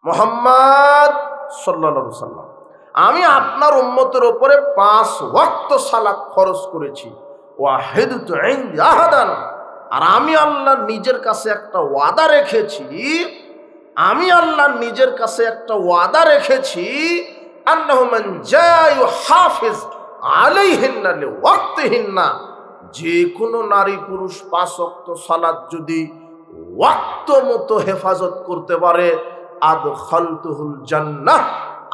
মুহাম্মদ সাল্লাল্লাহু আলাইহি ওয়াসাল্লাম, আমি আপনার উম্মতের উপরে 5 ওয়াক্ত সালাত ফরজ করেছি। ওয়াহিদতু ইনদি আহাদান, আর আমি আল্লাহ নিজের কাছে একটা ওয়াদা রেখেছি, আমি আল্লাহ নিজের কাছে একটা ওয়াদা রেখেছি, আন্নাহু মান জা ইউহাফিজ আলাইহিন্না লিওয়াক্তিহিন্না, যে কোনো নারী পুরুষ 5 ওয়াক্ত সালাত যদি ওয়াক্ত মতো হেফাজত করতে পারে, আদখালতুহুল জান্নাহ,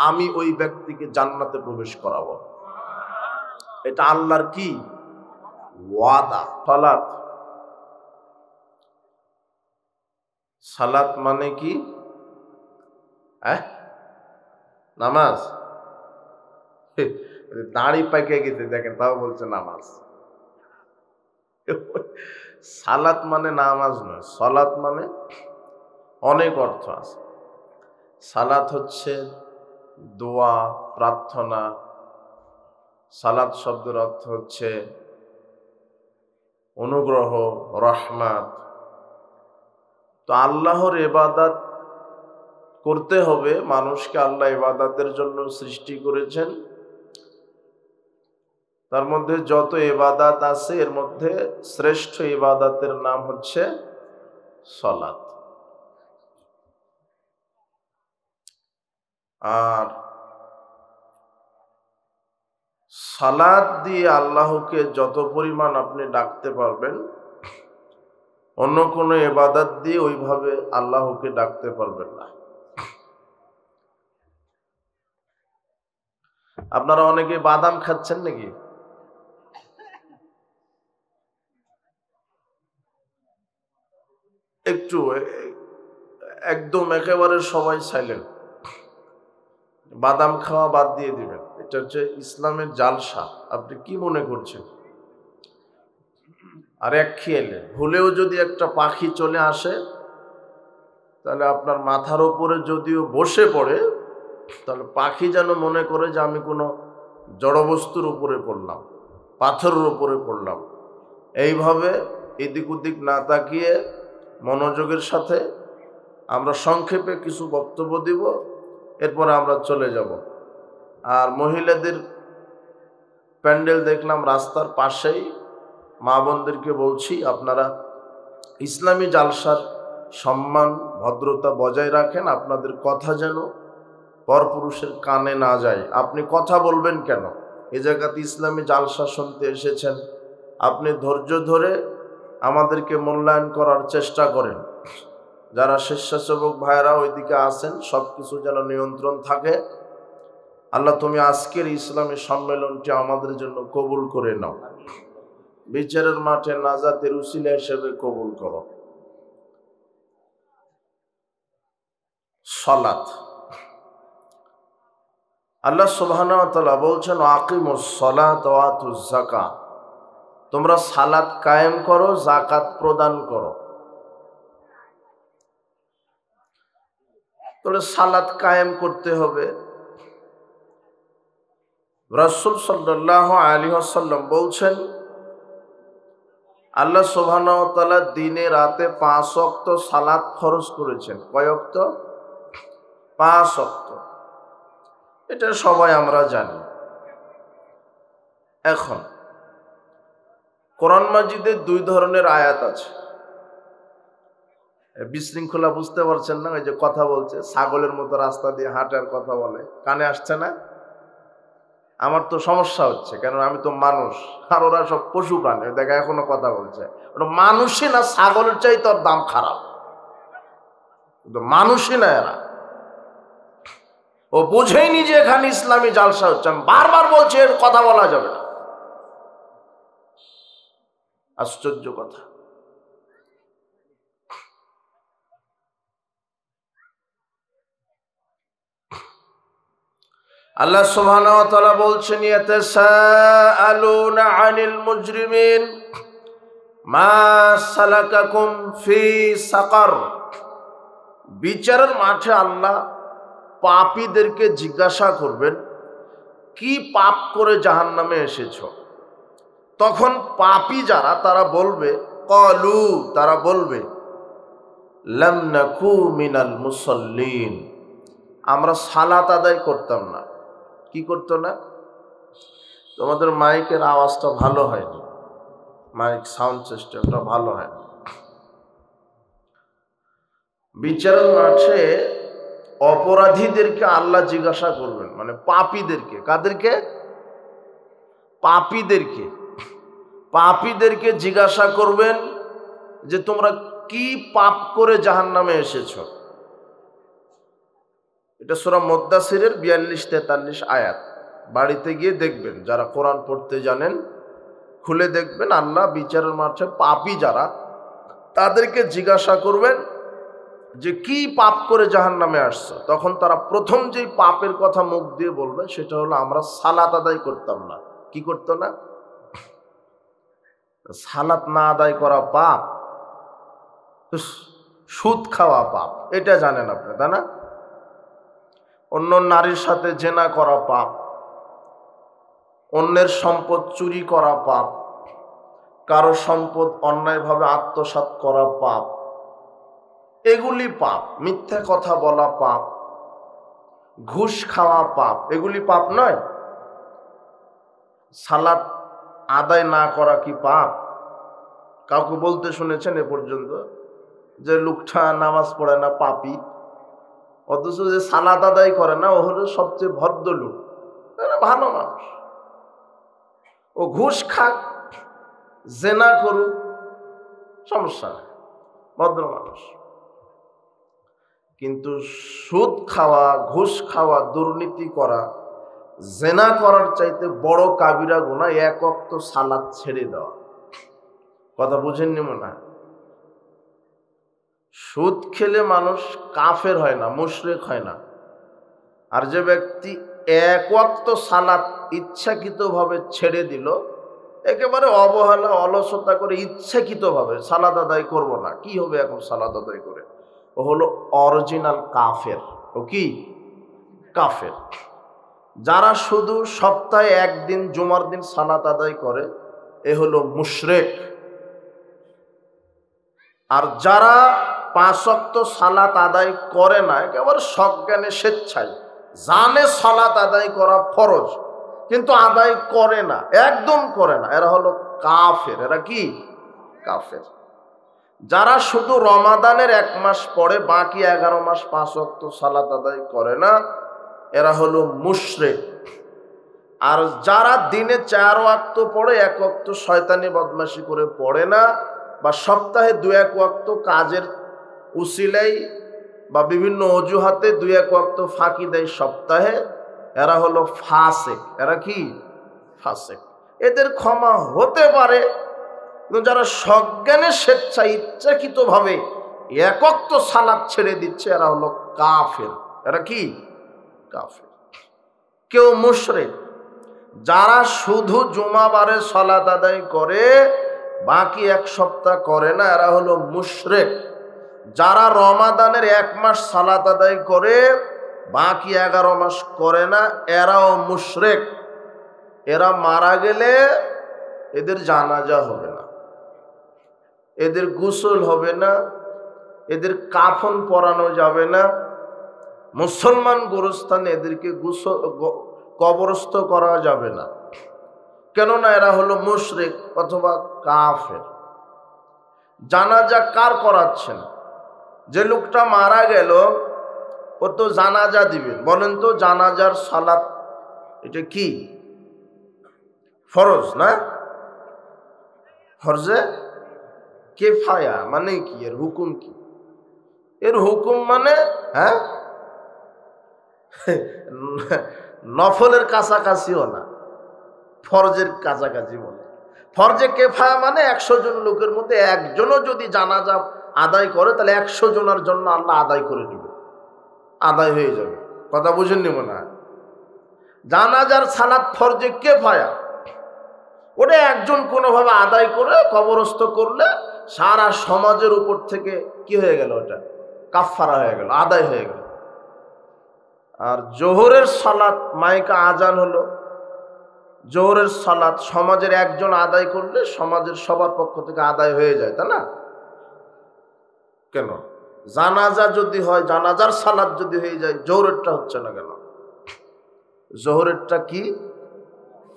আমি ওই ব্যক্তিকে জান্নাতে প্রবেশ করাবো। এটা আল্লাহর কি ওয়াদা। সালাত, সালাত মানে কি? নামাজ। দাড়ি পাকে গেছে দেখেন, তাও বলছে নামাজ। সালাত মানে নামাজ নয়, সালাত মানে অনেক অর্থ আছে। সালাত হচ্ছে দোয়া, প্রার্থনা। সালাত শব্দের অর্থ হচ্ছে অনুগ্রহ, রহমত। তো আল্লাহর ইবাদত করতে হবে, মানুষকে আল্লাহ ইবাদতের জন্য সৃষ্টি করেছেন। তার মধ্যে যত ইবাদত আছে এর মধ্যে শ্রেষ্ঠ ইবাদতের নাম হচ্ছে সালাত। আর সালাত দিয়ে আল্লাহকে যত পরিমাণ আপনি ডাকতে পারবেন, অন্য কোনো ইবাদত দিয়ে ওইভাবে আল্লাহকে ডাকতে পারবেন না। আপনারা অনেকে বাদাম খাচ্ছেন নাকি? একটু একদম একেবারে সবাই সাইলেন্ট, বাদাম খাওয়া বাদ দিয়ে দিবেন। এটা হচ্ছে ইসলামের জালসা। আপনি কি মনে করছেন? আর এক খেলে ভুলেও যদি একটা পাখি চলে আসে, তাহলে আপনার মাথার উপরে যদিও বসে পড়ে, তাহলে পাখি যেন মনে করে যে আমি কোনো জড়বস্তুর উপরে পড়লাম, পাথরের উপরে পড়লাম। এইভাবে এদিক ওদিক না তাকিয়ে মনোযোগের সাথে আমরা সংক্ষেপে কিছু বক্তব্য দিব, এরপরে আমরা চলে যাব। আর মহিলাদের প্যান্ডেল দেখলাম রাস্তার পাশেই, মা বোনদেরকে বলছি আপনারা ইসলামী জালসার সম্মান ভদ্রতা বজায় রাখেন। আপনাদের কথা যেন পরপুরুষের কানে না যায়। আপনি কথা বলবেন কেন? এ জায়গাতে ইসলামী জালসা শুনতে এসেছেন, আপনি ধৈর্য ধরে আমাদেরকে মূল্যায়ন করার চেষ্টা করেন। যারা স্বেচ্ছাসেবক ভাইয়েরা ওইদিকে আছেন, সব কিছু যেন নিয়ন্ত্রণ থাকে। আল্লাহ তুমি আজকের ইসলামী সম্মেলনটি আমাদের জন্য কবুল করে নাও, বিচারের মাঠে নাজাতের উসিলা হিসেবে কবুল করো। সালাত, আল্লাহ সুবহানাহু ওয়া তাআলা বলছেন আকিমুস সালাত ওয়া আতুজ যাকাত, তোমরা সালাত কায়েম করো, যাকাত প্রদান করো। তাহলে সালাত কায়েম করতে হবে। রাসূল সাল্লাল্লাহু আলাইহি ওয়াসাল্লাম বলছেন আল্লাহ সুবহানাহু ওয়া তাআলা দিনে রাতে 5 ওয়াক্ত সালাত ফরজ করেছেন। কয় ওয়াক্ত? 5 ওয়াক্ত। এটা সবাই আমরা জানি। এখন কোরআন মাজিদে 2 ধরনের আয়াত আছে। বিশৃঙ্খলা বুঝতে পারছেন না? ওই যে কথা বলছে, ছাগলের মতো রাস্তা দিয়ে হাঁটার কথা বলে, কানে আসছে না? আমার তো সমস্যা হচ্ছে, কেন আমি তো মানুষ, আর ওরা সব পশু প্রাণী। দেখা এখনো কথা বলছে, ওটা মানুষই না, ছাগলের চাই তোর দাম খারাপ, মানুষই না এরা। ও বুঝেইনি যে এখানে ইসলামী জালসা হচ্ছে। আমি বারবার বলছি এর কথা বলা যাবে না। আশ্চর্য কথা। আল্লাহ সুবহানাহু ওয়া তাআলা বলছেন ইয়াতাসাআলুনা আনিল মুজরিমিন মা সালাকাকুম ফি সাকার। বিচারের মাঠে আল্লাহ পাপীদেরকে জিজ্ঞাসা করবেন, কি পাপ করে জাহান্নামে এসেছো? তখন পাপী যারা, তারা বলবে, ক্বালু, তারা বলবে, লাম নাকু মিনাল মুসাল্লিন, আমরা সালাত আদায় করতাম না। কি করতো না? তোমাদের মাইকের আওয়াজটা ভালো হয়নি, মাইক সাউন্ড সিস্টেমটা ভালো হয়। বিচারের মাঠে অপরাধীদেরকে আল্লাহ জিজ্ঞাসা করবেন, মানে পাপীদেরকে। কাদেরকে? পাপীদেরকে। পাপীদেরকে জিজ্ঞাসা করবেন যে তোমরা কি পাপ করে জাহান্নামে এসেছ। এটা সূরা মুদ্দাসিরের 42-43 আয়াত। বাড়িতে গিয়ে দেখবেন, যারা কোরআন পড়তে জানেন খুলে দেখবেন। আল্লাহ বিচারের মাঠে পাপী যারা, তাদেরকে জিজ্ঞাসা করবেন যে কি পাপ করে জাহান্নামে আসছো। তখন তারা প্রথম যেই পাপের কথা মুখ দিয়ে বলবে সেটা হলো আমরা সালাত আদায় করতাম না। কি করতো না? সালাত না আদায় করা পাপ, সুদ খাওয়া পাপ, এটা জানেন আপনি, তাই না? অন্য নারীর সাথে জেনা করা পাপ, অন্যের সম্পদ চুরি করা পাপ, কারো সম্পদ অন্যায়ভাবে আত্মসাৎ করা পাপ, এগুলি পাপ। মিথ্যা কথা বলা পাপ, ঘুষ খাওয়া পাপ, এগুলি পাপ নয়? সালাত আদায় না করা কি পাপ? কাউকে বলতে শুনেছেন এ পর্যন্ত যে লোকটা নামাজ পড়ে না পাপী, অথচ যে সালাত আদায় করে না ও হলো সবচেয়ে ভদ্র লোক, ভালো মানুষ। ও ঘুষ খাক, জেনা করুক, সমস্যা নেই, ভদ্র মানুষ। কিন্তু সুদ খাওয়া, ঘুষ খাওয়া, দুর্নীতি করা, জেনা করার চাইতে বড় কাবিরা গুনাহ এক ওয়াক্ত সালাত ছেড়ে দেওয়া। কথা বুঝেননি মনে হয়? সুদ খেলে মানুষ কাফের হয় না, মুশরিক হয় না। আর যে ব্যক্তি এক ওয়াক্ত সালাত ইচ্ছাকৃতভাবে ছেড়ে দিল, একেবারে অবহেলা অলসতা করে ইচ্ছাকৃতভাবে সালাত আদায় করব না, কি হবে এখন সালাত আদায় করে, ও হলো অরিজিনাল কাফের। ও কি? কাফের। যারা শুধু সপ্তাহে একদিন জুমার দিন সালাত আদায় করে এ হলো মুশরিক। আর যারা 5 ওয়াক্ত সালাত আদায় করে না, একেবারে সজ্ঞানে স্বেচ্ছায় জানে সালাত আদায় করা ফরজ কিন্তু আদায় করে না, একদম করে না, এরা হলো কাফের। এরা কি? কাফের। যারা শুধু রমাদানের 1 মাস পড়ে বাকি 11 মাস 5 ওয়াক্ত সালাত আদায় করে না, এরা হলো মুশরিক। আর যারা দিনে 4 ওয়াক্ত পড়ে 1 ওয়াক্ত শয়তানি বদমাশি করে পড়ে না, বা সপ্তাহে 2-1 ওয়াক্ত কাজের উসিলাই বা বিভিন্ন অজুহাতে 2-1 ওয়াক্ত ফাঁকি দেয় সপ্তাহে, এরা হলো ফাসেক। এরা কি? ফাসেক। এদের ক্ষমা হতে পারে, কিন্তু যারা সজ্ঞানে স্বেচ্ছা ইচ্ছাকৃতভাবে 1 ওয়াক্ত সালাত ছেড়ে দিচ্ছে এরা হলো কাফের। এরা কি? কাফের। কেউ মুশরিক। যারা শুধু জুমাবারে সালাত আদায় করে বাকি 1 সপ্তাহ করে না, এরা হলো মুশরিক। যারা রমাদানের 1 মাস সালাত আদায় করে বাকি 11 মাস করে না, এরাও মুশরিক। এরা মারা গেলে এদের জানাজা হবে না, এদের গোসল হবে না, এদের কাফন পরানো যাবে না, মুসলমান গোরস্থানে এদেরকে কবরস্থ করা যাবে না, কেননা এরা হলো মুশরিক অথবা কাফের। জানাজা কার করাচ্ছেন? যে লোকটা মারা গেল ও তো জানাজা দিবেন। বলেন তো, জানাজার সালাত এটা কি? ফরজ না? ফরজে কিফায়া মানে কি? এর হুকুম কি? এর হুকুম মানে নফলের কাছাকাছিও না, ফরজের কাছাকাছি বলে। ফরজে কিফায়া মানে 100 জন লোকের মধ্যে একজনও যদি জানাজা আদায় করে তাহলে 100 জনের জন্য আল্লাহ আদায় করে দিবে, আদায় হয়ে যাবে। কথা বুঝেননি মনে হয়? জানাজার সালাত ফরজে কিফায়া, ওটা একজন কোনোভাবে আদায় করে কবরস্থ করলে সারা সমাজের উপর থেকে কি হয়ে গেল? ওটা কাফারা হয়ে গেল, আদায় হয়ে গেল। আর জোহরের সালাত মাইকা আজান হলো, জোহরের সালাত সমাজের একজন আদায় করলে সমাজের সবার পক্ষ থেকে আদায় হয়ে যায়, তাই না? কেন? জানাজা যদি হয়, জানাজার সালাত যদি হয়ে যায়, জোহরেরটা হচ্ছে না কেন? জোহরেরটা কি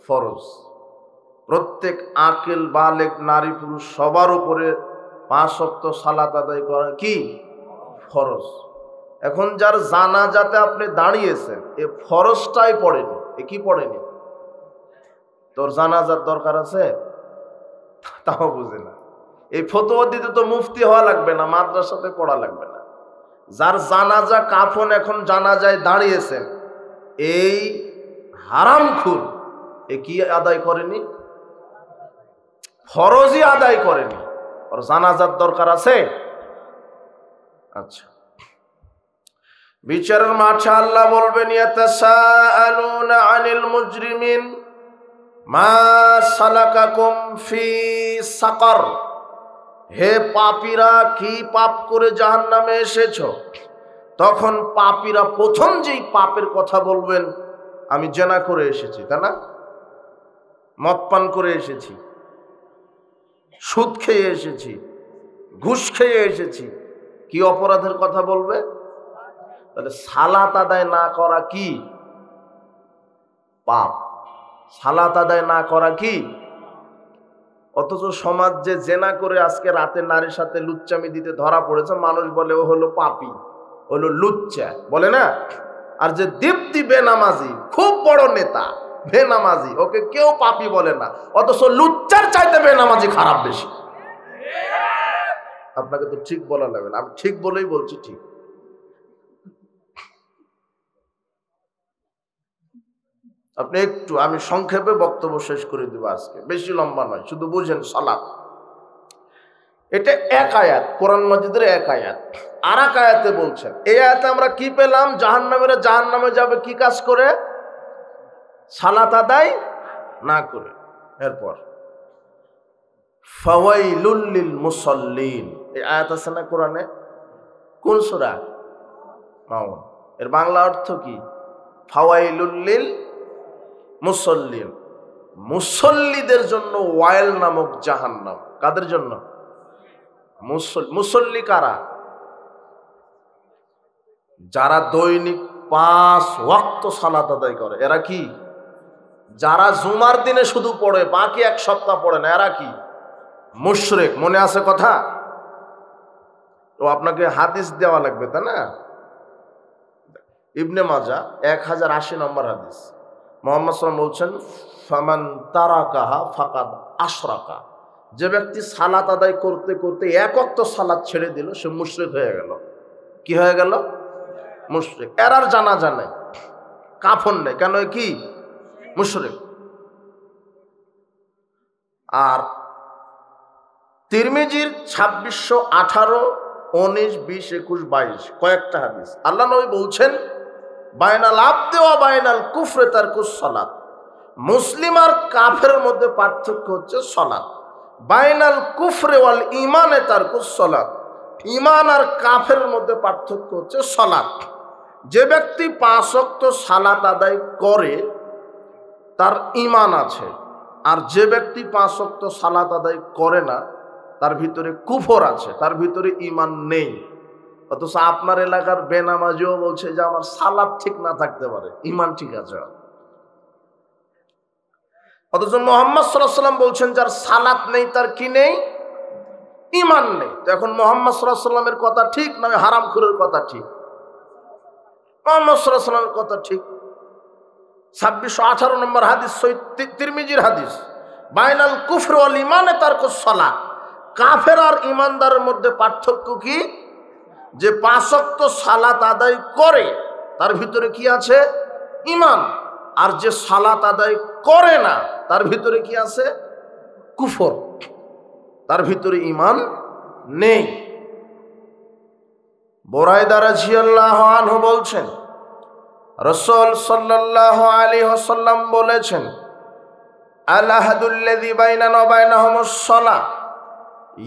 ফরজ। প্রত্যেক আকিল বালেগ নারী পুরুষ সবার উপরে 5 ওয়াক্ত সালাত আদায় করা কি ফরজ। এখন যার জানাজাতে আপনি দাঁড়িয়েছেন, এ ফরজটাই পড়েনি, এ কি পড়েনি? তোর জানাজার দরকার আছে? তাও বুঝে না। এই ফতোয়া দিতে তো মুফতি হওয়া লাগবে না, মাদ্রাসাতে পড়া লাগবে না। যার জানাজা কাফন এখন জানাজায় দাঁড়িয়েছেন, এই হারামখুর এ কি আদায় করেনি? ফরজই আদায় করেনি, ওর জানাজার দরকার আছে? আচ্ছা, বিচারের মাঠে আল্লাহ বলবেন, ইয়াতাসাআলুনা আনিল মুজরিমিন মা সালাকাকুম ফি সাকার। হে পাপীরা, কি পাপ করে জাহান্নামে এসেছো? তখন পাপীরা প্রথম যেই পাপের কথা বলবেন, আমি জেনা করে এসেছি, তাই না? মদ পান করে এসেছি, সুদ খেয়ে এসেছি, ঘুষ খেয়ে এসেছি। কি অপরাধের কথা বলবে? তাহলে সালাত আদায় না করা কি পাপ? সালাত আদায় না করা কি? অথচ সমাজ যে জেনা করে আজকে রাতে নারীর সাথে লুচ্চামি দিতে ধরা পড়েছে, মানুষ বলে ও হলো পাপী, হলো লুচ্চা, বলে না? আর যে দীপ্তি বেনামাজি, খুব বড় নেতা, বেনামাজি, ওকে কেউ পাপী বলে না, অথচ লুচ্চার চাইতে বেনামাজি খারাপ বেশি। আপনাকে তো ঠিক বলা লাগবে না, আমি ঠিক বলেই বলছি। ঠিক, আপনি একটু, আমি সংক্ষেপে বক্তব্য শেষ করে দিব আজকে, বেশি লম্বা নয়, শুধু বুঝেন। সালাত এটা এক আয়াত, কোরআন মাজিদের এক আয়াত। আর এক আয়াতে বলছেন, এই আয়াতে আমরা কি পেলাম? জাহান্নামীরা জাহান্নামে যাবে কি কাজ করে? সালাত আদায় না করে। এরপর ফাওয়াইলুল লিল মুসাল্লিন, এই আয়াত আছে না কোরআনে? কোন সূরা? মাউন। এর বাংলা অর্থ কি? ফাওয়াইলুল লিল মুসাল্লিন, মুসল্লিদের জন্য ওয়াইল নামক জাহান্নাম। কাদের জন্য? মুসল্লি কারা? যারা দৈনিক 5 ওয়াক্ত সালাত আদায় করে। এরা কি? যারা জুমার দিনে শুধু পড়ে, বাকি এক সপ্তাহ পড়ে না, এরা কি? মুশরিক। মনে আছে কথা? তো আপনাকে হাদিস দেওয়া লাগবে, তাই না? ইবনে মাজাহ 1080 নম্বর হাদিস। মুহাম্মদ সাল্লাল্লাহু আলাইহি ওয়াসাল্লাম বলছেন, ফামান তারাকাহা ফাকাদ আশরাকা। যে ব্যক্তি সালাত আদায় করতে করতে এক ওয়াক্ত সালাত ছেড়ে দিল, সে মুশরিক হয়ে গেল। কি হয়ে গেল? মুশরিক। এরার জানাজা নেই, কাফন নেই, কেন? কি? মুশরিক। আর তিরমিজির 2618, 19, 20, 21, 22 কয়েকটা হাদিস, আল্লাহ নবী বলছেন, বাইনাল আবদি ওয়া বাইনাল কুফরি তারকুস সালাত। মুসলিম আর কাফেরের মধ্যে পার্থক্য হচ্ছে সালাত। বাইনাল কুফরি ওয়াল ঈমানে তারকুস সালাত। ঈমান আর কাফেরের মধ্যে পার্থক্য হচ্ছে সালাত। যে ব্যক্তি 5 ওয়াক্ত সালাত আদায় করে তার ঈমান আছে, আর যে ব্যক্তি 5 ওয়াক্ত সালাত আদায় করে না তার ভিতরে কুফর আছে, তার ভিতরে ঈমান নেই। অথচ আপনার এলাকার বেনামাজিও বলছে যে আমার সালাত ঠিক না থাকতে পারে, ঈমান ঠিক আছে। অথচ মুহাম্মদ সাল্লাল্লাহু আলাইহি ওয়াসাল্লাম বলছেন, যার সালাত নেই তার কি নেই? ঈমান নেই। তো এখন মুহাম্মদ সাল্লাল্লাহু আলাইহি ওয়াসাল্লামের কথা ঠিক না হারামখোরের কথা ঠিক? মুহাম্মদ সাল্লাল্লাহু আলাইহি ওয়াসাল্লামের কথা ঠিক। 2618 নম্বর হাদিস, তিরমিজির হাদিস, বাইনাল কুফরি ওয়াল ঈমানে তারকুস সালাত। কাফের আর ঈমানদারের মধ্যে পার্থক্য কি? যে 5 ওয়াক্ত সালাত আদায় করে তার ভিতরে কি আছে? ঈমান। আর যে সালাত আদায় করে না তার ভিতরে কি আছে? কুফর, তার ভিতরে ঈমান নেই। বুরায়দা রাদিয়াল্লাহু আনহু বলছেন, রাসূল সাল্লাল্লাহু আলাইহি ওয়াসাল্লাম বলেছেন, আল আহাদুল্লাযী বাইনানা ওয়া বাইনাহুমুস সালাহ।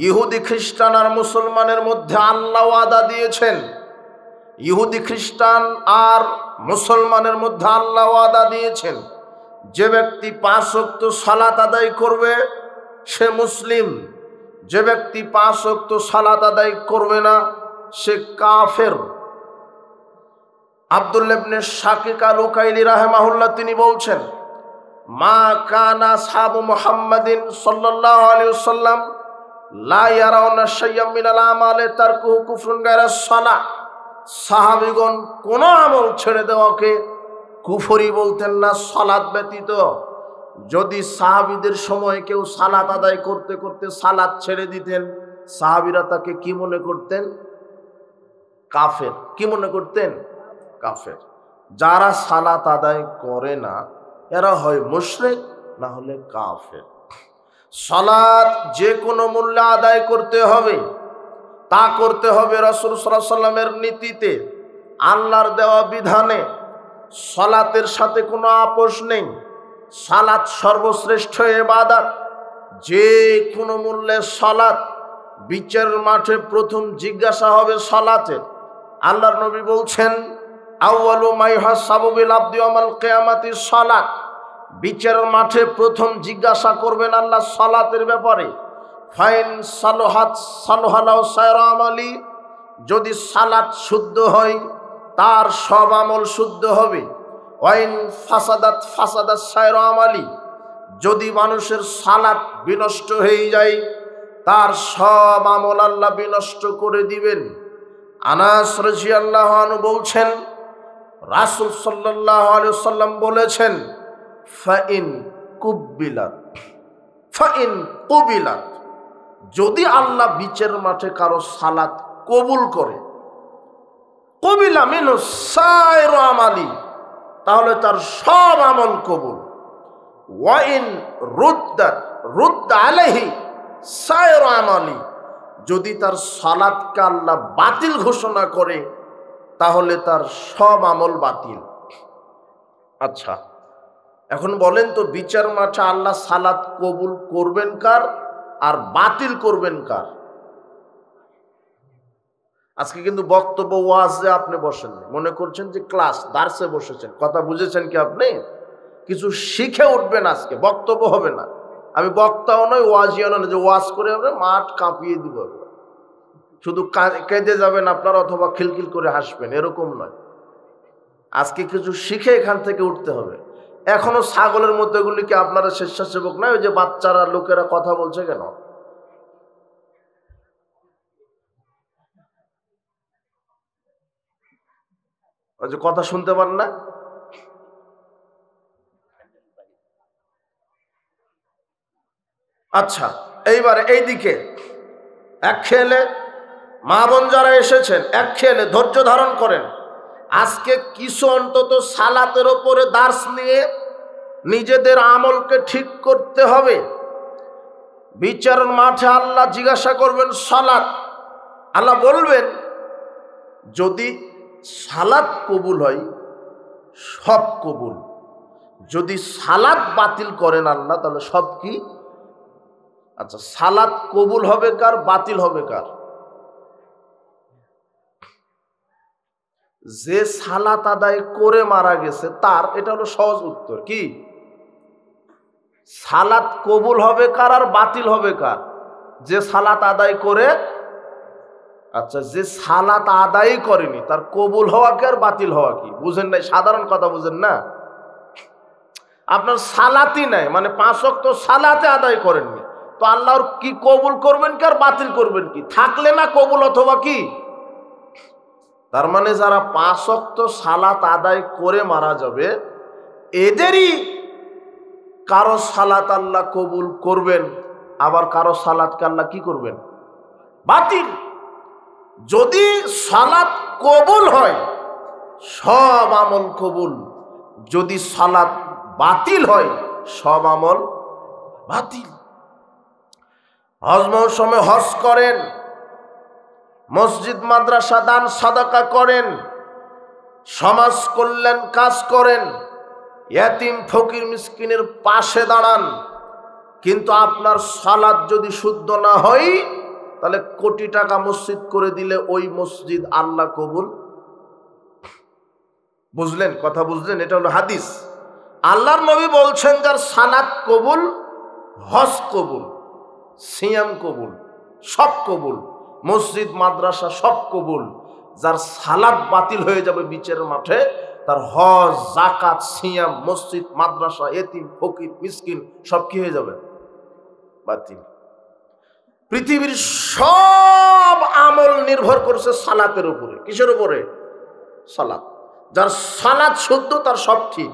ইহুদি খ্রিস্টান আর মুসলমানের মধ্যে আল্লাহ ওয়াদা দিয়েছেন, ইহুদি খ্রিস্টান আর মুসলমানের মধ্যে আল্লাহ ওয়াদা দিয়েছেন, যে ব্যক্তি 5 ওয়াক্ত সালাত আদায় করবে সে মুসলিম, যে ব্যক্তি 5 ওয়াক্ত সালাত আদায় করবে না সে কাফের। আব্দুল্লাহ ইবনে শাকিক আল উকাইলি রাহিমাহুল্লাহ তিনি বলছেন, মা কানা আসহাবু মুহাম্মাদিন সাল্লাল্লাহু আলাইহি ওয়াসাল্লাম লা ইয়ারাউনা শাইয়্যাম মিনাল আমালি তারকুহু কুফরুন গায়রা সালাহ। সাহাবীগণ কোন আমল ছেড়ে দেওয়াকে কুফরি বলতেন না সালাত ব্যতীত। যদি সাহাবীদের সময় কেউ সালাত আদায় করতে করতে সালাত ছেড়ে দিতেন, সাহাবীরা তাকে কি মনে করতেন? কাফের। কি মনে করতেন? কাফের। যারা সালাত আদায় করে না এরা হয় মুশরিক না হলে কাফের। সালাত যে কোনো মূল্যে আদায় করতে হবে, তা করতে হবে রাসূল সাল্লাল্লাহু আলাইহি ওয়াসাল্লামের নীতিতে, আল্লাহর দেওয়া বিধানে। সালাতের সাথে কোনো আপোষ নেই। সালাত সর্বশ্রেষ্ঠ ইবাদত। যে কোনো মূল্যে সালাত, বিচারের মাঠে প্রথম জিজ্ঞাসা হবে সালাতের। আল্লাহর নবী বলছেন, আউয়ালু মা ইউহাসাবু বিল আবদি ইয়াউমাল কিয়ামাতি সালাত। বিচারের মাঠে প্রথম জিজ্ঞাসা করবেন আল্লাহ সালাতের ব্যাপারে। ফাইন সালহাত সালহালাউ সায়রা আমালি, যদি সালাত শুদ্ধ হয় তার সব আমল শুদ্ধ হবে। ওয়াইন ফাসাদাত ফাসাদাত সায়রা আমালি, যদি মানুষের সালাত বিনষ্ট হয়ে যায় তার সব আমল আল্লাহ বিনষ্ট করে দিবেন। আনাস রাদিয়াল্লাহু আনহু বলছেন, রাসূল সাল্লাল্লাহু আলাইহি ওয়াসাল্লাম বলেছেন, ফাইন কুবিলাত, যদি আল্লাহ বিচারের মাঠে কারো সালাত কবুল করে, কবিলা মিনু সায়রা আমালি, তাহলে তার সব আমল কবুল। ওয়াইন রুদ্দা আলাইহি সায়রা আমালি, যদি তার সালাতকে আল্লাহ বাতিল ঘোষণা করে তাহলে তার সব আমল বাতিল। আচ্ছা, এখন বলেন তো বিচার মাঠে আল্লাহ সালাত কবুল করবেন কার আর বাতিল করবেন কার? আজকে কিন্তু বক্তব্য ওয়াজে আপনি বসেন, মনে করছেন যে ক্লাস দার্সে বসেছেন। কথা বুঝেছেন কি আপনি? কিছু শিখে উঠবেন, আজকে বক্তব্য হবে না। আমি বক্তাও নয়, ওয়াজিও নয় যে ওয়াজ করে আমরা মাঠ কাঁপিয়ে দিব। শুধু কেঁদে যাবেন আপনারা অথবা খিলখিল করে হাসবেন, এরকম নয়। আজকে কিছু শিখে এখান থেকে উঠতে হবে। এখনো ছাগলের মধ্যে এগুলি কি আপনারা স্বেচ্ছাসেবক নয়? ওই যে বাচ্চারা লোকেরা কথা বলছে কেন? ওই যে কথা শুনতে পান না? আচ্ছা, এইবারে এইদিকে এক খেলে মা বোন যারা এসেছেন, এক খেলে ধৈর্য ধারণ করেন। আজকে কিছু অন্তত সালাতের ওপরে দার্স নিয়ে নিজেদের আমলকে ঠিক করতে হবে। বিচারের মাঠে আল্লাহ জিজ্ঞাসা করবেন সালাত, আল্লাহ বলবেন যদি সালাত কবুল হয় সব কবুল, যদি সালাত বাতিল করেন আল্লাহ তাহলে সব কি? আচ্ছা, সালাত কবুল হবে কার, বাতিল হবে কার? যে সালাত আদায় করে মারা গেছে তার। এটা হলো সহজ উত্তর। কি? সালাত কবুল হবে কার আর বাতিল হবে কার? যে সালাত আদায় করে। আচ্ছা, যে সালাত আদায় করেনি তার কবুল হওয়া কি আর বাতিল হওয়া কি? বুঝেন নাই? সাধারণ কথা বুঝেন না? আপনার সালাতই নাই, মানে 5 ওয়াক্ত সালাতে আদায় করেননি, তো আল্লাহর কি কবুল করবেন কি আর বাতিল করবেন কি? থাকলে না কবুল অথবা কি? তার মানে যারা 5 ওয়াক্ত সালাত আদায় করে মারা যাবে এদেরই কারো সালাত আল্লাহ কবুল করবেন, আবার কারো সালাতকে আল্লাহ কি করবেন? বাতিল। যদি সালাত কবুল হয় সব আমল কবুল, যদি সালাত বাতিল হয় সব আমল বাতিল। হজ মৌসুমে হজ করেন, মসজিদ মাদ্রাসা দান সাদাকা করেন, সমাজ কল্যাণ কাজ করেন, ইয়াতিম ফকির মিসকিনের পাশে দাঁড়ান, কিন্তু আপনার সালাত যদি শুদ্ধ না হয় তাহলে কোটি টাকা মসজিদ করে দিলে ওই মসজিদ আল্লাহ কবুল। বুঝলেন? কথা বুঝলেন? এটা হলো হাদিস। আল্লাহর নবী বলছেন যার সালাত কবুল, হজ কবুল, সিয়াম কবুল, সব কবুল, মসজিদ মাদ্রাসা সব কবুল। যার সালাত বাতিল হয়ে যাবে বিচারের মাঠে, তার হজ, যাকাত, সিয়াম, মসজিদ মাদ্রাসা, এতিম ফকির মিসকিন সব কি হয়ে যাবে? বাতিল। পৃথিবীর সব আমল নির্ভর করছে সালাতের উপরে। কিসের উপরে? সালাত। যার সালাত শুদ্ধ তার সব ঠিক,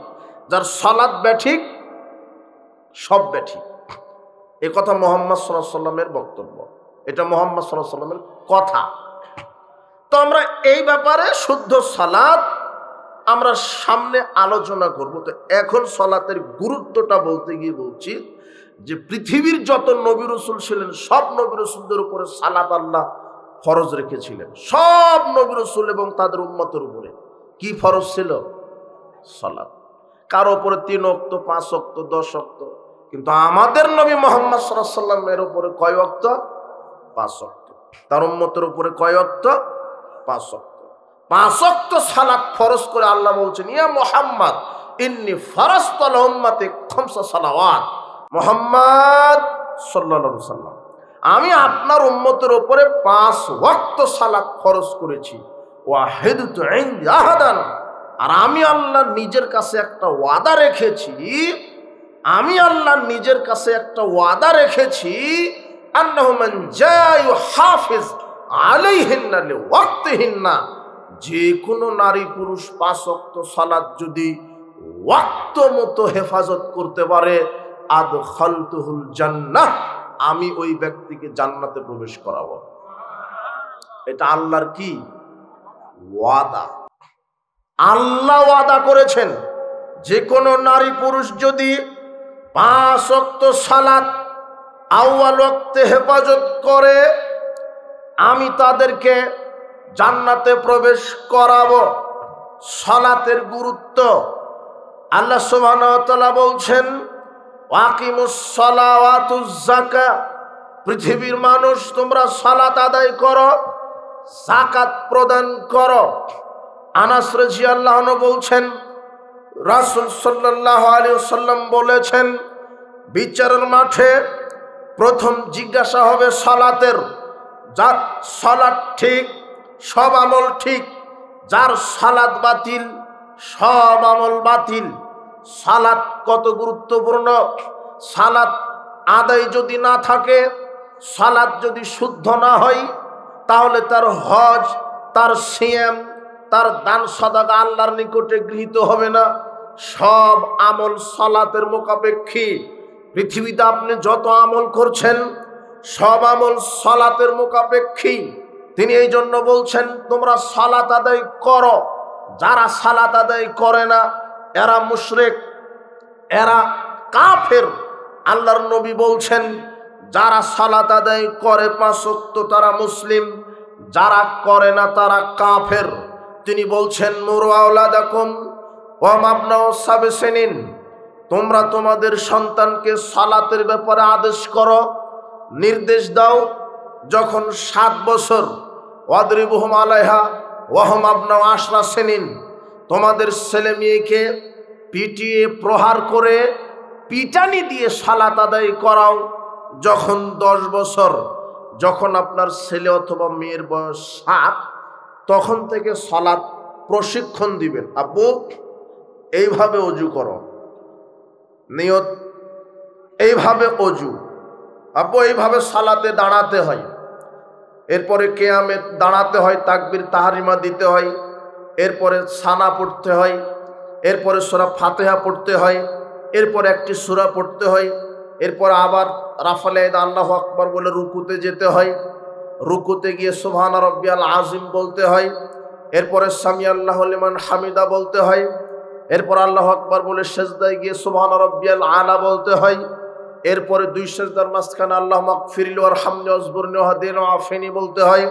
যার সালাত ব্যাঠিক সব ব্যাঠিক। এ কথা মুহাম্মদ সাল্লাল্লাহু আলাইহি ওয়াসাল্লামের বক্তব্য, এটা মুহাম্মদ সাল্লাল্লাহু আলাইহি ওয়াসাল্লামের কথা। তো আমরা এই ব্যাপারে শুদ্ধ সালাত আমরা সামনে আলোচনা করব। তো এখন সালাতের গুরুত্বটা বলতে গিয়ে বলছি যে পৃথিবীর যত নবী রাসূল ছিলেন সব নবী রাসূলদের উপরে সালাত আল্লাহ ফরজ রেখেছিলেন। সব নবী রাসূল এবং তাদের উম্মতের উপরে কি ফরজ ছিল? সালাত। কারো উপরে 3 ওয়াক্ত, 5 ওয়াক্ত, 10 ওয়াক্ত। কিন্তু আমাদের নবী মুহাম্মদ সাল্লাল্লাহু আলাইহি ওয়াসাল্লামের উপরে কয় ওয়াক্ত? 5 ওয়াক্ত। তার উম্মতের উপরে কয় ওয়াক্ত? 5 ওয়াক্ত। 5 ওয়াক্ত সালাত ফরজ করে আল্লাহ বলছেন, ইয়া মুহাম্মদ ইন্নী ফারাজতু আলা উম্মতি 5 সালাওয়াত। মুহাম্মদ সাল্লাল্লাহু আলাইহি ওয়াসাল্লাম, আমি আপনার উম্মতের উপরে 5 ওয়াক্ত সালাত ফরজ করেছি। ওয়াহিদতু ইনদি আহাদান, আর আমি আল্লাহ নিজের কাছে একটা ওয়াদা রেখেছি, আমি আল্লাহ নিজের কাছে একটা ওয়াদা রেখেছি, আন্নাহু মান জায়ু হাফিজ আলাইহিন্না লিওয়াক্তিহিন্না, যে কোনো নারী পুরুষ 5 ওয়াক্ত সালাত যদি ওয়াক্ত মতো হেফাজত করতে পারে, আদখালতুহুল জান্নাহ, আমি ওই ব্যক্তিকে জান্নাতে প্রবেশ করাবো। এটা আল্লাহর কি ওয়াদা। আল্লাহ ওয়াদা করেছেন যে কোনো নারী পুরুষ যদি 5 ওয়াক্ত সালাত আউয়াল ওয়াক্তে হেফাজত করে, আমি তাদেরকে জান্নাতে প্রবেশ করাবো। সালাতের গুরুত্ব আল্লাহ সুবহানাহু ওয়া তাআলা বলছেন, ওয়াকিমুস সালাওয়াতুজ যাকাত, পৃথিবীর মানুষ তোমরা সালাত আদায় করো, যাকাত প্রদান করো। আনাস রাদিয়াল্লাহু আনহু বলছেন, রাসূল সাল্লাল্লাহু আলাইহি ওয়াসাল্লাম বলেছেন, বিচারের মাঠে প্রথম জিজ্ঞাসা হবে সালাতের। যার সালাত ঠিক সব আমল ঠিক, যার সালাত বাতিল সব আমল বাতিল। সালাত কত গুরুত্বপূর্ণ। সালাত আদায় যদি না থাকে, সালাত যদি শুদ্ধ না হয়, তাহলে তার হজ, তার সিয়াম, তার দান সাদাকা আল্লাহর নিকটে গৃহীত হবে না। সব আমল সালাতের মোকাপেক্ষী। পৃথিবীতে আপনি যত আমল করছেন সব আমল সালাতের মোকাপেক্ষী। তিনি এই জন্য বলছেন তোমরা সালাত আদায় করো। যারা সালাত আদায় করে না এরা মুশরিক, এরা কাফের। আল্লাহর নবী বলছেন যারা সালাত আদায় করে 5 ওয়াক্ত তারা মুসলিম, যারা করে না তারা কাফের। তিনি বলছেন মুরু আওলাদাকুম ওয়া মাবনাউ সাবসিনিন, তোমরা তোমাদের সন্তানকে সালাতের ব্যাপারে আদেশ করো, নির্দেশ দাও যখন 7 বছর। ওয়াদরিবুহুম আলাইহা ওয়া হুম আবনাউ 10 সিনিন, তোমাদের ছেলে মেয়েকে পিটিয়ে প্রহার করে পিটানি দিয়ে সালাত আদায় করাও যখন 10 বছর। যখন আপনার ছেলে অথবা মেয়ের বয়স 7, তখন থেকে সালাত প্রশিক্ষণ দিবেন। আব্বু এইভাবে ওযু করো, নিয়ত এইভাবে ওযু, আব্বু এইভাবে সালাতে দাঁড়াতে হয়, এরপরে কিয়ামে দাঁড়াতে হয়, তাকবীর তাহরিমা দিতে হয়, এরপরে সানা পড়তে হয়, এরপরে সূরা ফাতিহা পড়তে হয়, এরপরে একটি সূরা পড়তে হয়, এরপর আবার রাফালে আল্লাহু আকবার বলে রুকুতে যেতে হয়, রুকুতে গিয়ে সুবহান রাব্বিয়াল আযীম বলতে হয়, এরপরে সামি আল্লাহু লিমান হামিদা বলতে হয়, এরপর আল্লাহু আকবার বলে সিজদায় গিয়ে সুবহান রাব্বিয়াল আলা বলতে হয়, এরপরে 2 সিজদার মাঝখানে আল্লাহুম্মা আগফিরলি ওয়ারহামনি ওয়াজবুরনি ওয়াহদিনি ওয়াআফিনি বলতে হয়।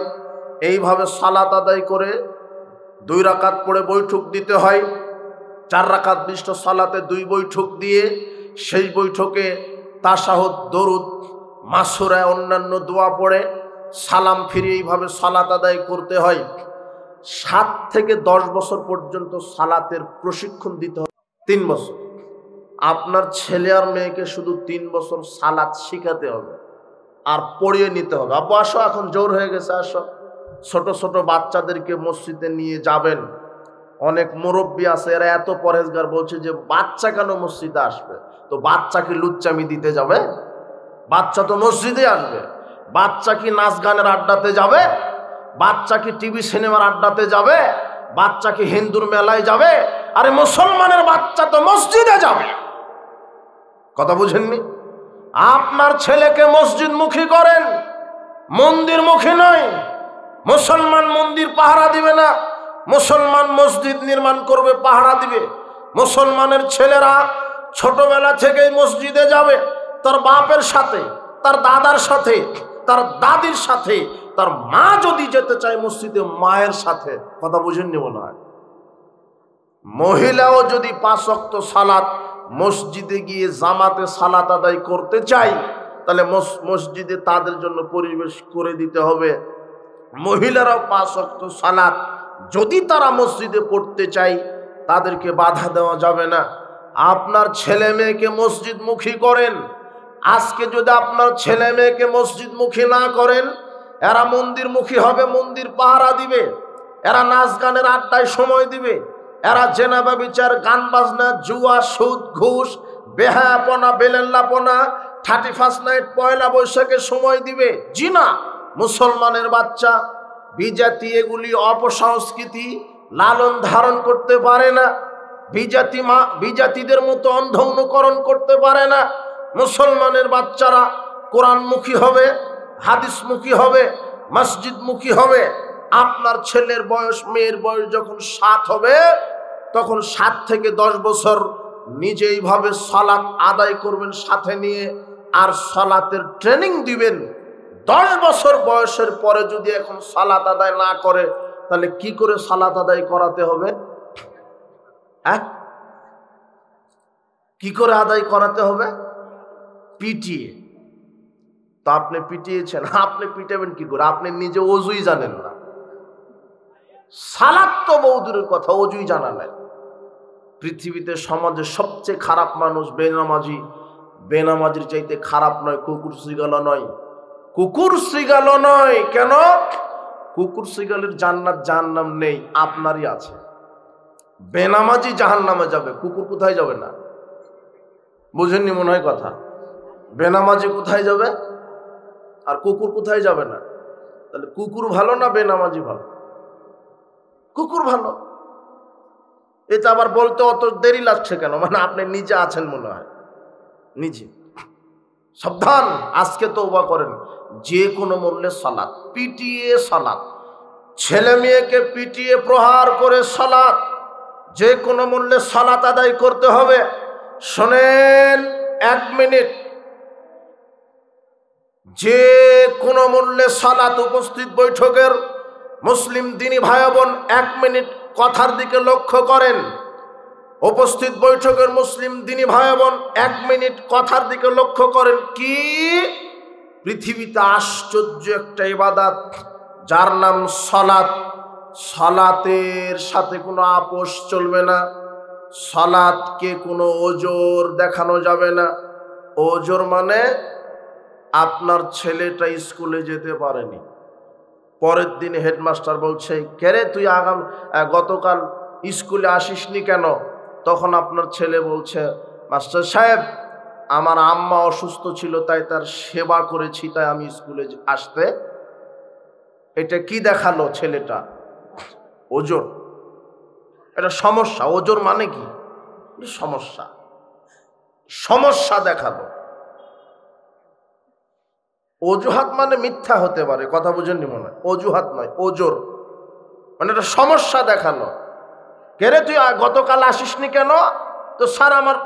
এইভাবে সালাত আদায় করে 2 রাকাত পড়ে বৈঠক দিতে হয়। 4 রাকাত বিশিষ্ট সালাতে 2 বৈঠক দিয়ে সেই বৈঠকে তাশাহুদ, দরুদ, মাসুরা, অন্যান্য দোয়া পড়ে সালাম ফিরে এইভাবে সালাত আদায় করতে হয়। 7 থেকে 10 বছর পর্যন্ত সালাতের প্রশিক্ষণ দিতে হয়। 3 বছর আপনার ছেলে আর মেয়েকে শুধু 3 বছর সালাত শিখাতে হবে। আর পড়িয়ে নিতে হবে। আব্বু আসো, এখন জোর হয়ে গেছে, আসো। ছোট ছোট বাচ্চাদেরকে মসজিদে নিয়ে যাবেন। অনেক মুরব্বী আছে, এরা এত পরহেজগার, বলছে যে বাচ্চা কেন মসজিদে আসবে? তো বাচ্চা কি লুচ্চামি দিতে যাবে? বাচ্চা তো মসজিদে আসবে। বাচ্চা কি নাচ গানের আড্ডাতে যাবে? বাচ্চা কি টিভি সিনেমার আড্ডাতে যাবে? বাচ্চা কি হিন্দুর মেলায় যাবে? আরে মুসলমানের বাচ্চা তো মসজিদে যাবে। কথা বুঝেননি? আপনার ছেলেকে মসজিদ মুখী করেন, মন্দির মুখী নয়। মুসলমান মন্দির পাহারা দিবে না, মুসলমান মসজিদ নির্মাণ করবে, পাহারা দিবে। মুসলমানের ছেলেরা ছোটবেলা থেকেই মসজিদে যাবে, তার বাপের সাথে, তার দাদার সাথে, তার দাদির সাথে। তার মা যদি যেতে চায় মসজিদে, মায়ের সাথে। কথা বুঝেননি মনে হয়? মহিলাও যদি 5 ওয়াক্ত সালাত মসজিদে গিয়ে জামাতে সালাত আদায় করতে চায়, তাহলে মসজিদে তাদের জন্য পরিবেশ করে দিতে হবে। মহিলারাও 5 ওয়াক্ত সালাত যদি তারা মসজিদে পড়তে চায়, তাদেরকে বাধা দেওয়া যাবে না। আপনার ছেলে মেয়েকে মসজিদ মুখী করেন। আজকে যদি আপনার ছেলে মেয়েকে মসজিদ মুখী না করেন, এরা মন্দির মুখী হবে, মন্দির পাহারা দিবে। এরা নাচ গানের আড্ডায় সময় দিবে। এরা জেনা ব্যভিচার, গান বাজনা, জুয়া, সুদ, ঘুষ, বেহায়াপনা, বেলেল্লাপনা, 31 নাইট, পয়লা বৈশাখে সময় দিবে। জিনা, মুসলমানের বাচ্চা বিজাতি এগুলি অপসংস্কৃতি লালন ধারণ করতে পারে না। বিজাতিদের মতো অন্ধ অনুকরণ করতে পারে না। মুসলমানের বাচ্চারা কোরআনমুখী হবে, হাদিসমুখী হবে, মসজিদমুখী হবে। আপনার ছেলের বয়স, মেয়ের বয়স যখন 7 হবে, তখন 7 থেকে 10 বছর নিজেইভাবে সালাত আদায় করবেন সাথে নিয়ে, আর সালাতের ট্রেনিং দিবেন। 10 বছর বয়সের পরে যদি এখন সালাত আদায় না করে, তাহলে কি করে সালাত আদায় করাতে হবে? কি করে আদায় করাতে হবে? পিটিয়ে। তো আপনি পিটিয়েছেন, আপনি পিটাবেন কি করে? আপনি নিজে অজুই জানেন না। সালাত তো বহু দূরের কথা, অজুই জানা নাই। পৃথিবীতে সমাজে সবচেয়ে খারাপ মানুষ বেনামাজি। বেনামাজির চাইতে খারাপ নয় কুকুর শ্রীগাল নয়। কুকুর শ্রীগাল নয়। কেন? কুকুর শ্রীগালের জান্নাত জাহান্নাম নেই, আপনারই আছে। বেনামাজি জাহান্নামে যাবে, কুকুর কোথায় যাবে না? বুঝেননি মনে হয় কথা? বেনামাজি কোথায় যাবে আর কুকুর কোথায় যাবে না? তাহলে কুকুর ভালো না বেনামাজি ভালো? কুকুর ভালো। এটা আবার বলতে অত দেরি লাগছে কেন? মানে আপনি নিজে আছেন মনে হয়, নিজে। সাবধান, আজকে তওবা করেন। যে কোনো মূল্যে সালাত, পিটিয়ে সালাত, ছেলে মেয়েকে পিটিয়ে প্রহার করে সালাত, যে কোনো মূল্যে সালাত আদায় করতে হবে। শোনেন 1 মিনিট, যে কোনো মূল্যে সালাত। উপস্থিত বৈঠকের মুসলিম দিনী ভাই বোন 1 মিনিট কথার দিকে লক্ষ্য করেন। উপস্থিত বৈঠকের মুসলিম দিনী ভাই বোন 1 মিনিট কথার দিকে লক্ষ্য করেন। কি? পৃথিবীতে আশ্চর্য একটা ইবাদত, যার নাম সালাত। সালাতের সাথে কোনো আপোষ চলবে না। সালাতকে কোনো ওজোর দেখানো যাবে না। ওজোর মানে আপনার ছেলেটা স্কুলে যেতে পারেনি, পরের দিন হেডমাস্টার বলছে, কেরে তুই গতকাল স্কুলে আসিসনি কেন? তখন আপনার ছেলে বলছে, মাস্টার সাহেব, আমার আম্মা অসুস্থ ছিল, তাই তার সেবা করেছি, তাই আমি স্কুলে আসতে। এটা কি দেখালো ছেলেটা? ওজোর। এটা সমস্যা। ওজোর মানে কি? সমস্যা। সমস্যা দেখালো। অজুহাত মানে মিথ্যা হতে পারে, কথা বুঝেননি মনে হয়? অজুহাত নয়, ওজোর মানে একটা সমস্যা দেখালো। কেরে তুই গতকাল আসিসনি কেন? তো স্যার, আমার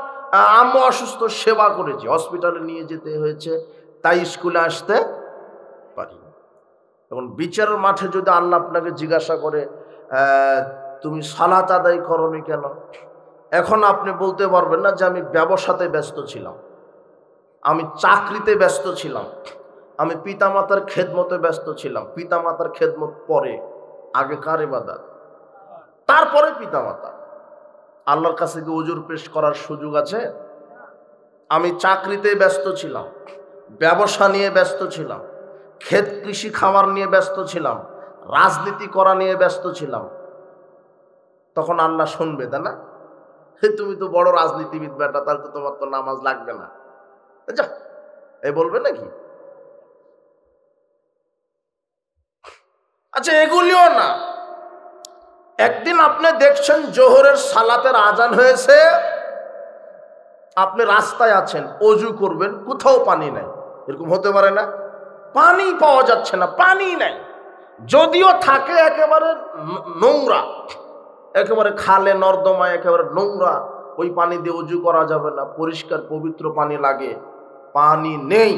আম্মু অসুস্থ, সেবা করেছি, হসপিটালে নিয়ে যেতে হয়েছে, তাই স্কুলে আসতে পারি। তখন বিচারের মাঠে যদি আল্লাহ আপনাকে জিজ্ঞাসা করে, তুমি সালাত আদায় করোনি কেন? এখন আপনি বলতে পারবেন না যে আমি ব্যবসাতে ব্যস্ত ছিলাম, আমি চাকরিতে ব্যস্ত ছিলাম, আমি পিতামাতার খেদমতে ব্যস্ত ছিলাম। পিতামাতার খেদমত পরে, আগে কার ইবাদত? তারপরে পিতামাতা। আল্লাহর কাছে কি ওজোর পেশ করার সুযোগ আছে? আমি চাকরিতে ব্যস্ত ছিলাম, ব্যবসা নিয়ে ব্যস্ত ছিলাম, ক্ষেত কৃষি খামার নিয়ে ব্যস্ত ছিলাম, রাজনীতি করা নিয়ে ব্যস্ত ছিলাম, তখন আল্লাহ শুনবে, তাই না? তুমি তো বড় রাজনীতিবিদ বেটা, তাহলে তো তোমার তো নামাজ লাগবে না, যা এই বলবে নাকি? আচ্ছা, এগুলিও না। একদিন আপনি দেখছেন জোহরের সালাতের আজান হয়েছে, আপনি রাস্তায় আছেন, অজু করবেন, কোথাও পানি নাই। এরকম হতে পারে না? পানি পাওয়া যাচ্ছে না, পানি নাই, যদিও থাকে একেবারে নোংরা, একেবারে খালে নর্দমায় একেবারে নোংরা, ওই পানি দিয়ে অজু করা যাবে না, পরিষ্কার পবিত্র পানি লাগে, পানি নেই।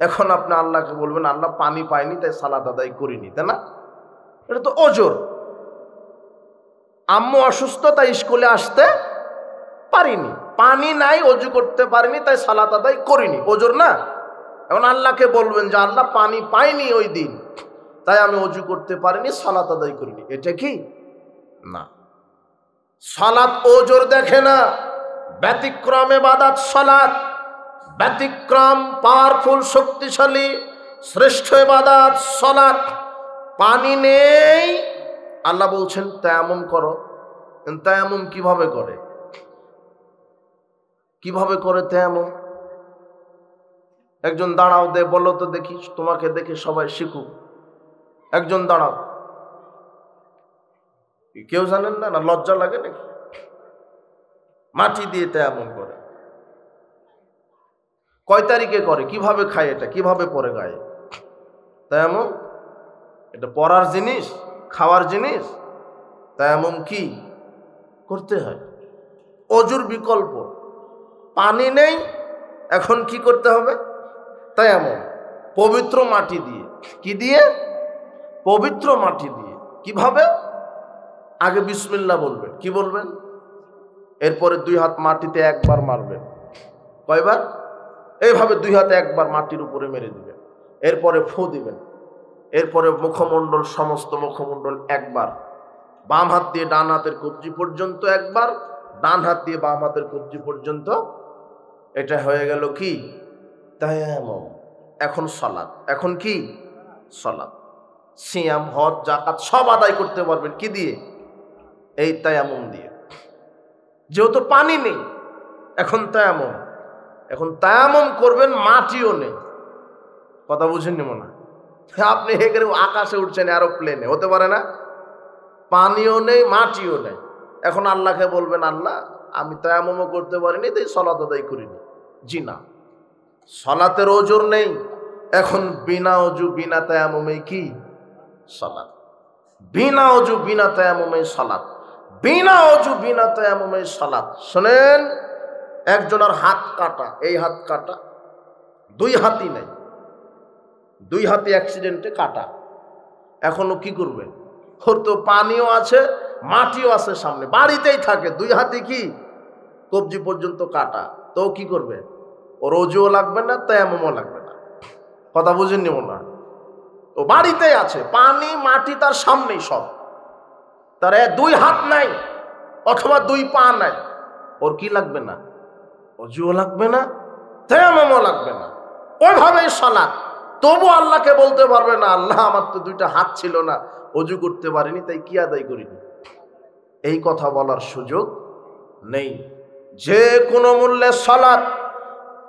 এখন আপনি আল্লাহকে বলবেন আল্লাহ পানি পাইনি তাই সালাত আদায় করিনি, তাই না? এটা তো ওজর। আম্মু অসুস্থ তাই স্কুলে আসতে পারিনি, পানি নাই, অজু করতে পারিনি তাই সালাত আদায় করিনি, ওজর না? এখন আল্লাহকে বলবেন যে আল্লাহ পানি পাইনি ওই দিন তাই আমি অজু করতে পারিনি, সালাত আদায় করিনি, এটা কি না? সালাত ওজর দেখে না, ব্যতিক্রম ইবাদত সালাত, ব্যতিক্রম পাওয়ারফুল শক্তিশালী শ্রেষ্ঠ ইবাদত সালাত। পানি নেই, আল্লাহ বলছেন তায়াম্মুম করো। তায়াম্মুম কিভাবে করে? কিভাবে করে তায়াম্মুম? একজন দাঁড়াও, দে বলো তো দেখি, তোমাকে দেখে সবাই শিখুক। একজন দাঁড়াও। কেউ জানেন না? না লজ্জা লাগে নাকি? মাটি দিয়ে তায়াম্মুম করে। কয় তারিখে করে? কিভাবে খায়? এটা কিভাবে পরে গায়ে তায়াম্মুম? এটা পরার জিনিস, খাওয়ার জিনিস? তায়াম্মুম কি করতে হয়? অজুর বিকল্প। পানি নেই, এখন কি করতে হবে? তায়াম্মুম পবিত্র মাটি দিয়ে। কি দিয়ে? পবিত্র মাটি দিয়ে। কিভাবে? আগে বিসমিল্লাহ বলবেন। কি বলবেন? এরপরে দুই হাত মাটিতে একবার মারবেন। কয়বার? এইভাবে দুই হাতে একবার মাটির উপরে মেরে দিবেন, এরপরে ফু দিবেন, এরপরে মুখমণ্ডল, সমস্ত মুখমণ্ডল একবার, বাম হাত দিয়ে ডান হাতের কবজি পর্যন্ত একবার, ডান হাত দিয়ে বাম হাতের কবজি পর্যন্ত। এটা হয়ে গেল কি? তায়াম্মুম। এখন সালাত। এখন কি? সালাত। সিয়াম, হজ, যাকাত সব আদায় করতে পারবেন কি দিয়ে? এই তায়াম্মুম দিয়ে। যেহেতু পানি নেই, এখন তায়াম্মুম। এখন তায়াম্মুম করবেন, মাটিও নেই। কথা বুঝেননি মনে হয়? আপনি হেগের আকাশে উঠছেন, এরোপ্লেনে, হতে পারে না? পানিও নেই, মাটিও নেই। এখন আল্লাহকে বলবেন আল্লাহ আমি তায়াম্মুমও করতে পারিনি তাই সালাত আদায় করিনি। জি না, সালাতের ওজর নেই। এখন বিনা অজু বিনা তায়াম্মুমে কি সালাত? বিনা অজু বিনা তায়াম্মুমে সালাত, বিনা অজু বিনা তায়াম্মুমে সালাত। শুনেন, একজনের হাত কাটা, এই হাত কাটা, দুই হাতই নেই, দুই হাতে অ্যাক্সিডেন্টে কাটা। এখনো কি করবে? ওর তো পানিও আছে, মাটিও আছে সামনে, বাড়িতেই থাকে, দুই হাতে কি কবজি পর্যন্ত কাটা, তো কি করবে? ওর অজুও লাগবে না, তায়াম্মুমও লাগবে না। কথা বুঝেননি মনে হয়? ও বাড়িতেই আছে, পানি মাটি তার সামনেই সব, তার দুই হাত নাই অথবা দুই পা নাই, ওর কি লাগবে না? অজুও লাগবে না, তায়াম্মুমও লাগবে না। ওইভাবেই সালাত। তবু আল্লাহকে বলতে পারবে না আল্লাহ আমার তো দুইটা হাত ছিল না, অজু করতে পারিনি তাই কি আদায় করিনি। এই কথা বলার সুযোগ নেই। যে কোনো মূল্যে সালাত।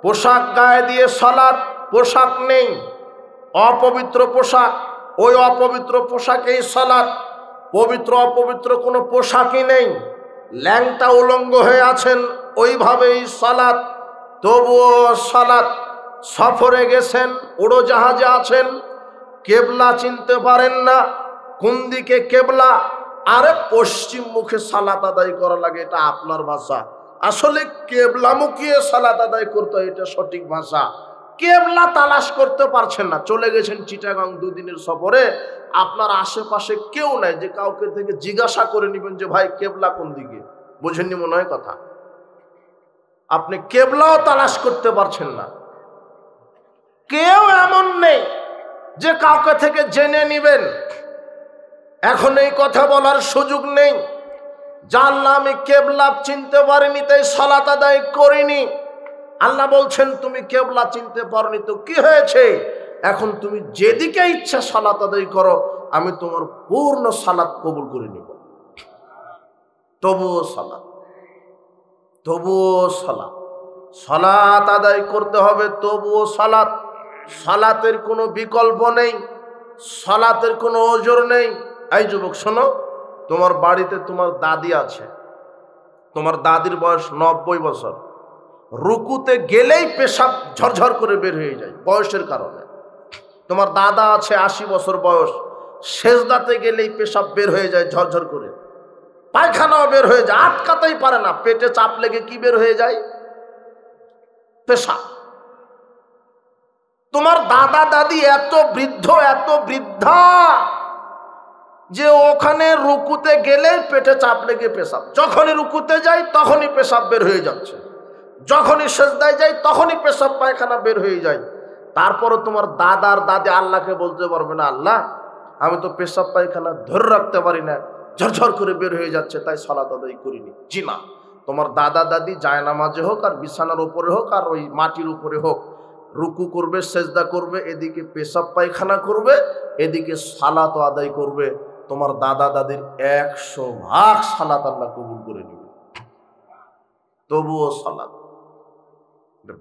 পোশাক গায়ে দিয়ে সালাত, পোশাক নেই, অপবিত্র পোশাক, ওই অপবিত্র পোশাকেই সালাত। পবিত্র অপবিত্র কোনো পোশাকই নেই, ল্যাংটা উলঙ্গ হয়ে আছেন, ওইভাবেই সালাত, তবুও সালাত। সফরে গেছেন, উড়োজাহাজে আছেন, কেবলা চিনতে পারেন না, কোন দিকে কেবলা, আরে পশ্চিম মুখে সালাত আদায় করা লাগে, এটা আপনার ভাষা। আসলে কেবলা মুখিয়ে সালাত আদায় করতে হয়, এটা সঠিক ভাষা। কেবলা তালাশ করতে পারছেন না, চলে গেছেন চিটাগাং দুদিনের সফরে, আপনার আশেপাশে কেউ নাই যে কাউকে থেকে জিজ্ঞাসা করে নিবেন যে ভাই কেবলা কোন দিকে। বুঝেননি মনে হয় কথা? আপনি কেবলাও তালাশ করতে পারছেন না। কেউ এমন নেই যে কাউকে থেকে জেনে নিবেন। এখন এই কথা বলার সুযোগ নেই, জানলাম আমি কেবলা চিনতে পারিনি তাই সালাত আদায় করিনি। আল্লাহ বলছেন তুমি কিবলা চিনতে পারোনি তো কি হয়েছে, এখন তুমি যেদিকে ইচ্ছা সালাত আদায় করো, আমি তোমার পূর্ণ সালাত কবুল করে নিব। তবুও সালাত, তবুও সালাত, সালাত আদায় করতে হবে, তবুও সালাত। সালাতের কোনো বিকল্প নেই, সালাতের কোনো ওজোর নেই। এই যুবক শোনো, তোমার বাড়িতে তোমার দাদি আছে, তোমার দাদির বয়স 90 বছর, রুকুতে গেলেই পেশাব ঝরঝর করে বের হয়ে যায় বয়সের কারণে। তোমার দাদা আছে 80 বছর বয়স, সেজদাতে গেলেই পেশাব বের হয়ে যায় ঝরঝর করে, পায়খানাও বের হয়ে যায়, আটকাতেই পারে না, পেটে চাপ লেগে কি বের হয়ে যায়, পেশাব। তোমার দাদা দাদি এত বৃদ্ধ, এত বৃদ্ধা যে ওখানে রুকুতে গেলে পেটে চাপ লেগে পেশাব, যখনই রুকুতে যাই তখনই পেশাব বের হয়ে যাচ্ছে, যখনই সেজদায় যাই তখনই পেশাব পায়খানা বের হয়ে যায়। তারপরে তোমার দাদার দাদি আল্লাহকে বলতে পারবে না, আল্লাহ আমি তো পেশাব পায়খানা ধরে রাখতে পারি না, ঝরঝর করে বের হয়ে যাচ্ছে, তাই সালাত আদায় করিনি। জি না, তোমার দাদা দাদি জায়নামাজে হোক আর বিছানার উপরে হোক আর ওই মাটির উপরে হোক, রুকু করবে, সেজদা করবে, এদিকে পেশাব পায়খানা করবে, এদিকে সালাত আদায় করবে, তোমার দাদা দাদির 100% সালাত আল্লাহ কবুল করে নেবে। তবুও সালাত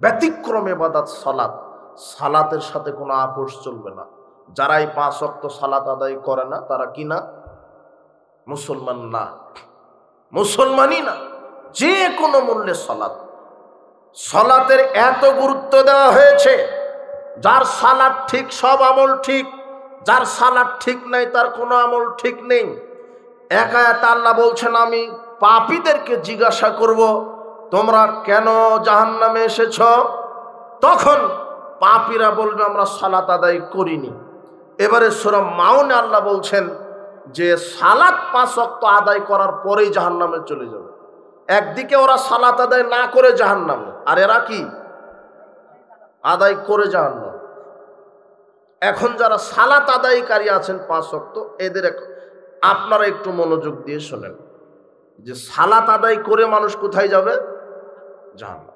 ব্যতিক্রম ইবাদত সালাত, সালাতের সাথে কোনো আপোষ চলবে না। যারাই 5 ওয়াক্ত সালাত আদায় করে না তারা কি না? মুসলমান না, মুসলমানই না। যে কোনো মূল্যে সালাত, সালাতের এত গুরুত্ব দেওয়া হয়েছে, যার সালাত ঠিক সব আমল ঠিক, যার সালাত ঠিক নাই তার কোনো আমল ঠিক নেই। এক আয়াতে আল্লাহ বলছেন আমি পাপীদেরকে জিজ্ঞাসা করব তোমরা কেন জাহান্নামে এসেছ, তখন পাপীরা বলবে আমরা সালাত আদায় করিনি। এবারে সূরা মাউনে আল্লাহ বলছেন যে সালাত 5 ওয়াক্ত আদায় করার পরেই জাহান্নামে চলে যাবে। একদিকে ওরা সালাত আদায় না করে জাহান্নামে, আর এরা কি আদায় করে জাহান্নামে। এখন যারা সালাত আদায়কারী আছেন 5 ওয়াক্ত, এদের আপনারা একটু মনোযোগ দিয়ে শোনেন যে সালাত আদায় করে মানুষ কোথায় যাবে? জাহান্নাম।